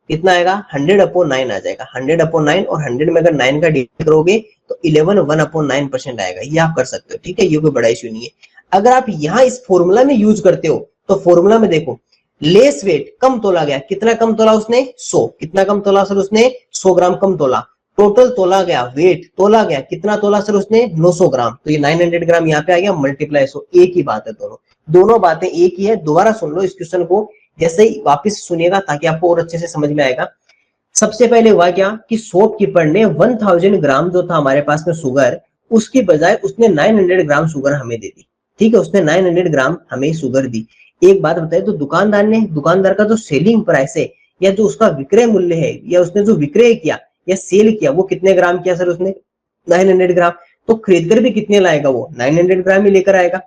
कितना आएगा, 100/9 आ जाएगा, 100/9, और 100 में अगर 9 का डिवाइड करोगे तो 11 1/9% आएगा। ये आप कर सकते हो, ठीक है, ये कोई बड़ा इश्यू नहीं है। अगर आप यहाँ इस फॉर्मूला में यूज करते हो तो फॉर्मूला में देखो, लेस वेट कम तोला गया, कितना कम तोला उसने, 100, कितना कम तोला सर उसने, 100 ग्राम कम तोला। टोटल तोला गया, वेट तोला गया, कितना तोला सर उसने, 900 ग्राम, तो ये 900 ग्राम यहाँ पे आ गया, मल्टीप्लाई 100, एक ही बात है, दोनों बातें एक ही है। दोबारा सुन लो इस क्वेश्चन को, जैसे ही वापस सुनिएगा ताकि आपको और अच्छे से समझ में आएगा। सबसे पहले हुआ क्या कि शॉपकीपर ने 1000 ग्राम जो था हमारे पास में शुगर, उसकी बजाय उसने 900 ग्राम शुगर हमें दे दी, ठीक है, उसने 900 ग्राम हमें शुगर दी। एक बात बताइए, तो दुकानदार का जो सेलिंग प्राइस है या जो उसका विक्रय मूल्य है, या उसने जो विक्रय किया या सेल किया, वो कितने ग्राम किया सर उसने, 900 ग्राम। तो खरीद कर भी कितने लाएगा, वो 900 ग्राम ही लेकर आएगा।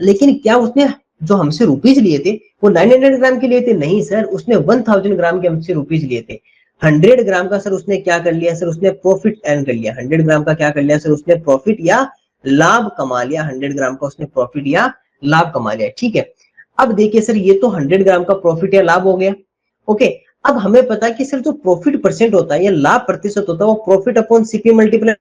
लेकिन क्या उसने जो हमसे रुपीज लिए थे वो 900 ग्राम के लिए थे? नहीं सर, उसने 1000 ग्राम के हमसे रुपीज लिए थे। 100 ग्राम का सर उसने क्या कर लिया सर, उसने प्रॉफिट अर्न कर लिया। 100 ग्राम का क्या कर लिया सर, उसने प्रॉफिट या लाभ कमा लिया। 100 ग्राम का उसने प्रॉफिट या लाभ कमा लिया, ठीक है। अब देखिए सर, ये तो 100 ग्राम का प्रॉफिट या लाभ हो गया। ओके, अब हमें पता है कि सर जो प्रॉफिट परसेंट होता है या लाभ प्रतिशत होता है वो प्रॉफिट अपॉन सीपी मल्टीप्लाई,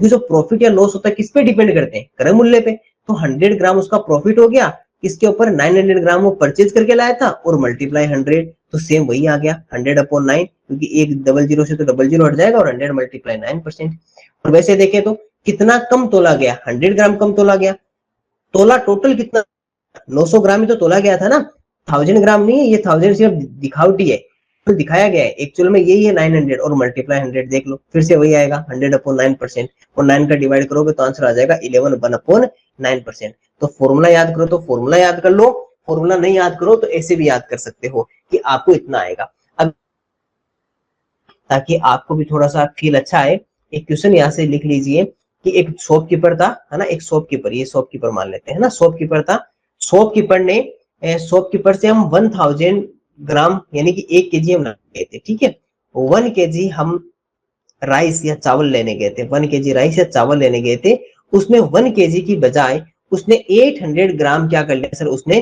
जो प्रॉफिट या लॉस होता है किस पे डिपेंड करते हैं, क्रय मूल्य पे। तो 100 ग्राम उसका प्रॉफिट हो गया, इसके ऊपर 900 ग्राम वो परचेज करके लाया था और मल्टीप्लाई 100, तो सेम वही आ गया 100 अपॉन 9, क्योंकि एक डबल जीरो से तो डबल जीरो हट जाएगा, और 100 मल्टीप्लाई 9%। और वैसे देखें तो कितना कम तोला गया, 100 ग्राम कम तोला गया। तोला टोटल कितना, 900 ग्राम ही तो तोला गया था ना, 1000 ग्राम नहीं है ये, 1000 सिर्फ दिखावटी है, तो दिखाया गया है, एक्चुअल में यही है 900 और मल्टीप्लाई 100 देख लो, फिर से वही आएगा 100 अपॉन 9%, और 9 का डिवाइड करोगे तो आंसर आ जाएगा 11 1 अपॉन 9%। तो फॉर्मूला याद करो तो फॉर्मूला याद कर लो, फॉर्मूला नहीं याद करो तो ऐसे भी याद कर सकते हो कि आपको इतना आएगा। अब ताकि आपको भी थोड़ा सा फील अच्छा आए, एक क्वेश्चन यहाँ से लिख लीजिए कि एक शॉपकीपर था, है ना, एक शॉपकीपर, ये शॉपकीपर मान लेते हैं ना, शॉपकीपर था। शॉपकीपर ने शॉपकीपर से हम 1000 ग्राम यानी कि 1 केजी हम गए थे, ठीक है। 1 केजी हम राइस या चावल लेने गए थे, 1 केजी राइस या चावल लेने गए थे। उसमें 1 केजी की बजाय उसने 800 ग्राम क्या कर लिया सर, उसने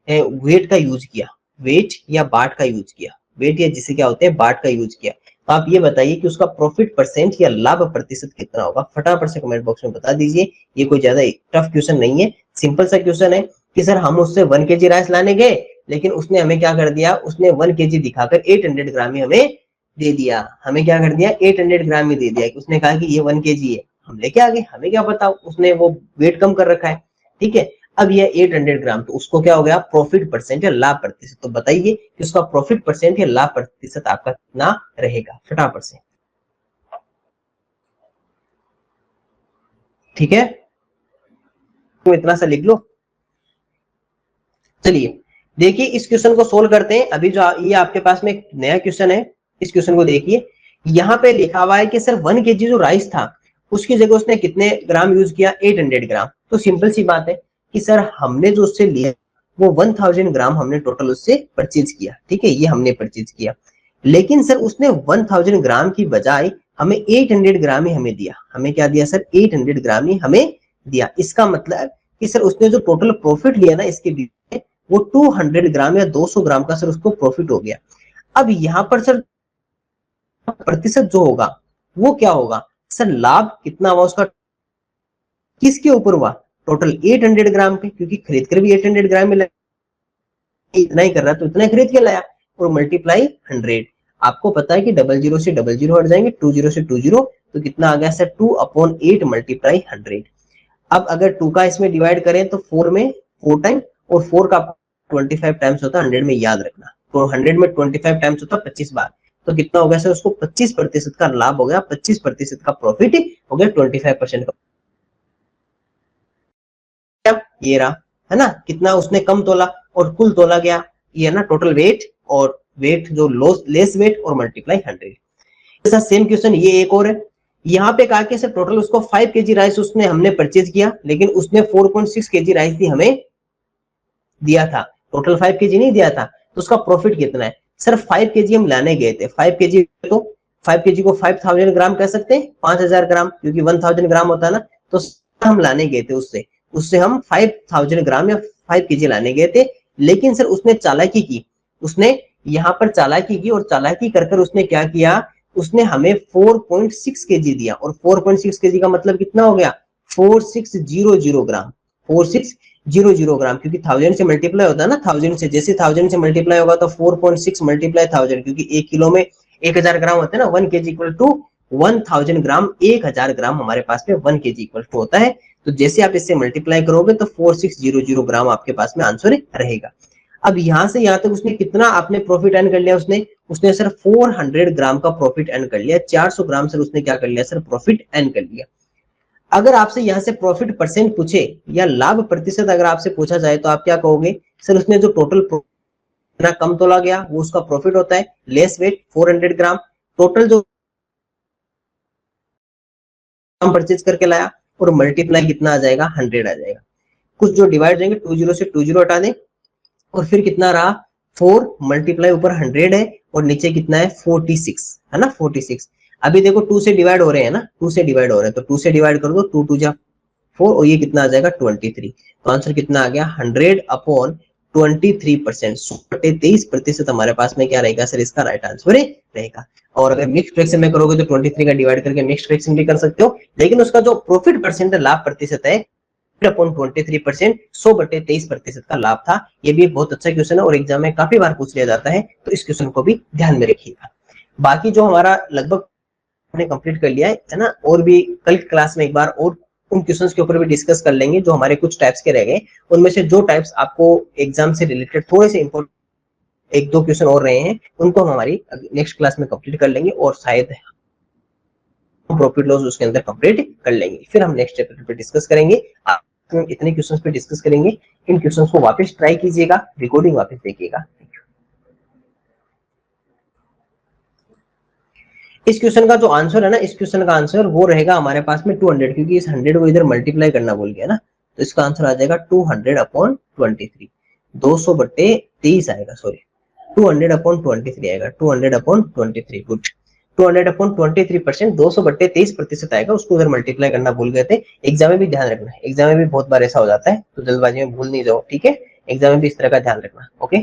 वेट का यूज किया, वेट या बाट का यूज किया, वेट या जिसे क्या होते हैं बाट का यूज किया। तो आप ये बताइए कि उसका प्रॉफिट परसेंट या लाभ प्रतिशत कितना होगा, फटाफट से कमेंट बॉक्स में बता दीजिए। ये कोई ज्यादा टफ क्वेश्चन नहीं है, सिंपल सा क्वेश्चन है कि सर हम उससे 1 केजी राइस लाने गए, लेकिन उसने हमें क्या कर दिया, उसने 1 केजी दिखाकर 800 ग्राम ही हमें दे दिया। हमें क्या कर दिया, 800 ग्राम ही दे दिया, कि उसने कहा कि ये 1 केजी है, हम लेके आ गए, हमें क्या पता उसने वो वेट कम कर रखा है, ठीक है। अब ये 800 ग्राम, तो उसको क्या हो गया, प्रॉफिट परसेंट या लाभ प्रतिशत। तो बताइए कि उसका प्रॉफिट परसेंट या लाभ प्रतिशत आपका कितना रहेगा, फटाफट से, ठीक है, तो इतना सा लिख लो। चलिए देखिए इस क्वेश्चन को सोल्व करते हैं। अभी जो ये आपके पास में एक नया क्वेश्चन है, इस क्वेश्चन को देखिए। यहाँ पे लिखा हुआ है कि सर 1 केजी जो राइस था उसकी जगह उसने कितने ग्राम यूज किया, 800 ग्राम। तो सिंपल सी बात है कि सर हमने जो उससे लिया वो 1000 ग्राम हमने टोटल उससे परचेज किया, ठीक है, ये हमने परचेज किया। लेकिन सर उसने 1000 ग्राम की बजाय हमें 800 ग्राम ही हमें दिया। हमें क्या दिया सर, 800 ग्राम ही हमें दिया। इसका मतलब कि सर उसने जो टोटल प्रॉफिट लिया ना इसके बीच, वो 200 ग्राम या 200 ग्राम का सर उसको प्रॉफिट हो गया। अब यहाँ पर सर प्रतिशत जो होगा वो क्या होगा सर, लाभ कितना हुआ उसका, किसके ऊपर हुआ, टोटल 800 ग्राम पे, क्योंकि खरीद कर भी 800 ग्राम में इतना ही कर रहा तो इतना खरीद के लाया, और मल्टीप्लाई 100। आपको पता है कि डबल जीरो से डबल जीरो हट जाएंगे, 20 से 20, तो कितना आ गया सर 2/8 मल्टीप्लाई 100। अब अगर 2 का इसमें डिवाइड करें तो 4 में 4 टाइम, और 4 का 25 टाइम्स होता है 100 में, याद रखना। तो 100 में 25 टाइम्स होता है 25 बार, तो कितना हो गया सर, उसको 25% का लाभ हो गया, 25% का प्रॉफिट हो गया, 25% का ये रहा, है ना। कितना उसने कम तोला और कुल तोला गया, ये है ना टोटल वेट, और वेट जो लेस वेट और मल्टीप्लाई 100। सेम क्वेश्चन ये एक और है। यहाँ पे कहा कि सर टोटल उसको 5 केजी राइस उसने हमने परचेज किया, लेकिन उसने 4.6 केजी राइस ही हमें दिया था, टोटल 5 केजी नहीं दिया था। तो उसका प्रॉफिट कितना है सर, 5 केजी हम लाने गए थे, 5 केजी, तो 5 केजी को 5000 ग्राम कह सकते हैं, 5000 ग्राम, क्योंकि 1000 ग्राम होता है ना। तो हम लाने गए थे उससे उससे हम 5000 ग्राम या 5 केजी लाने गए थे। लेकिन सर उसने चालाकी की, उसने यहाँ पर चालाकी की, और चालाकी कर कर उसने क्या किया, उसने हमें 4.6 केजी दिया। और 4.6 केजी का मतलब कितना हो गया, 4600 ग्राम, 4600 ग्राम, क्योंकि 1000 से मल्टीप्लाई होता है ना, 1000 से, जैसे 1000 से मल्टीप्लाई होगा तो 4.6 मल्टीप्लाई 1000, क्योंकि 1 किलो में 1000 ग्राम होते हैं ना, 1 केजी इक्वल टू 1000 ग्राम, 1000 ग्राम हमारे पास में 1 केजी इक्वल टू होता है। तो जैसे आप इससे मल्टीप्लाई करोगे तो 4600 ग्राम आपके पास में आंसर रहेगा। अब यहाँ से यहाँ तक उसने कितना आपने प्रॉफिट अर्न कर लिया, उसने उसने सर 400 ग्राम का प्रॉफिट अर्न कर लिया, 400 ग्राम सर उसने क्या कर लिया सर, प्रॉफिट अर्न कर लिया। अगर आपसे यहाँ से प्रॉफिट परसेंट पूछे या लाभ प्रतिशत अगर आपसे पूछा जाए तो आप क्या कहोगे, सर उसने जो टोटल इतना कम तोला गया वो उसका प्रॉफिट होता है, लेस वेट 400 ग्राम, टोटल जो परचेज करके लाया, और मल्टीप्लाई कितना आ जाएगा, 100 आ जाएगा। कुछ जो डिवाइड जाएंगे 20 से 20 हटा दें, और फिर कितना रहा 4 मल्टीप्लाई ऊपर 100 है और नीचे कितना है 46 है ना 46। अभी देखो 2 से डिवाइड हो रहे हैं ना, 2 से डिवाइड हो रहे हैं, तो 2 से डिवाइड कर दो, 2 2 जा 4 और ये कितना आ जाएगा 23। तो आंसर कितना आ गया 100/23%, 100/23% हमारे पास में क्या रहेगा सर, इसका राइट आंसर रहेगा। और अगर मिक्स फ्रैक्शन में करोगे तो 23 का डिवाइड करके मिक्स फ्रैक्शन भी कर सकते हो, लेकिन उसका जो प्रॉफिट परसेंट लाभ प्रतिशत है अपॉन 23%, 100/23% का लाभ था। ये भी बहुत अच्छा क्वेश्चन है और एग्जाम में काफी बार पूछ लिया जाता है, तो इस क्वेश्चन को भी ध्यान में रखिएगा। बाकी जो हमारा लगभग हमने कंप्लीट कर लिया है ना, और भी कल क्लास में एक बार और उन क्वेश्चंस के ऊपर भी डिस्कस कर लेंगे जो हमारे कुछ टाइप्स के रह गए। उनमें से जो टाइप्स आपको एग्जाम से रिलेटेड थोड़े से इंपॉर्टेंट एक दो क्वेश्चन और रहे हैं, उनको हम हमारी नेक्स्ट क्लास में कंप्लीट कर लेंगे और शायद प्रॉफिट लॉस उसके अंदर कंप्लीट कर लेंगे। फिर हम नेक्स्ट चैप्टर पे डिस्कस करेंगे। इतने क्वेश्चंस पे डिस्कस करेंगे, इन क्वेश्चंस को वापस ट्राई कीजिएगा, रिकॉर्डिंग वापस देखिएगा। इस क्वेश्चन का जो आंसर है ना, इस क्वेश्चन का आंसर वो रहेगा हमारे पास में 200, क्योंकि इस 100 को इधर मल्टीप्लाई करना भूल गया ना, तो इसका आंसर आ जाएगा 200/23, 200/23 आएगा, सॉरी 200/23 आएगा, 200/23। गुड, 200/23%, 200/23% आएगा, उसको उधर मल्टीप्लाई करना भूल गए थे। एग्जाम में भी ध्यान रखना, एग्जाम में भी बहुत बार ऐसा हो जाता है, तो जल्दबाजी में भूल नहीं जाओ, ठीक है। एग्जाम में भी इस तरह का ध्यान रखना, ओके।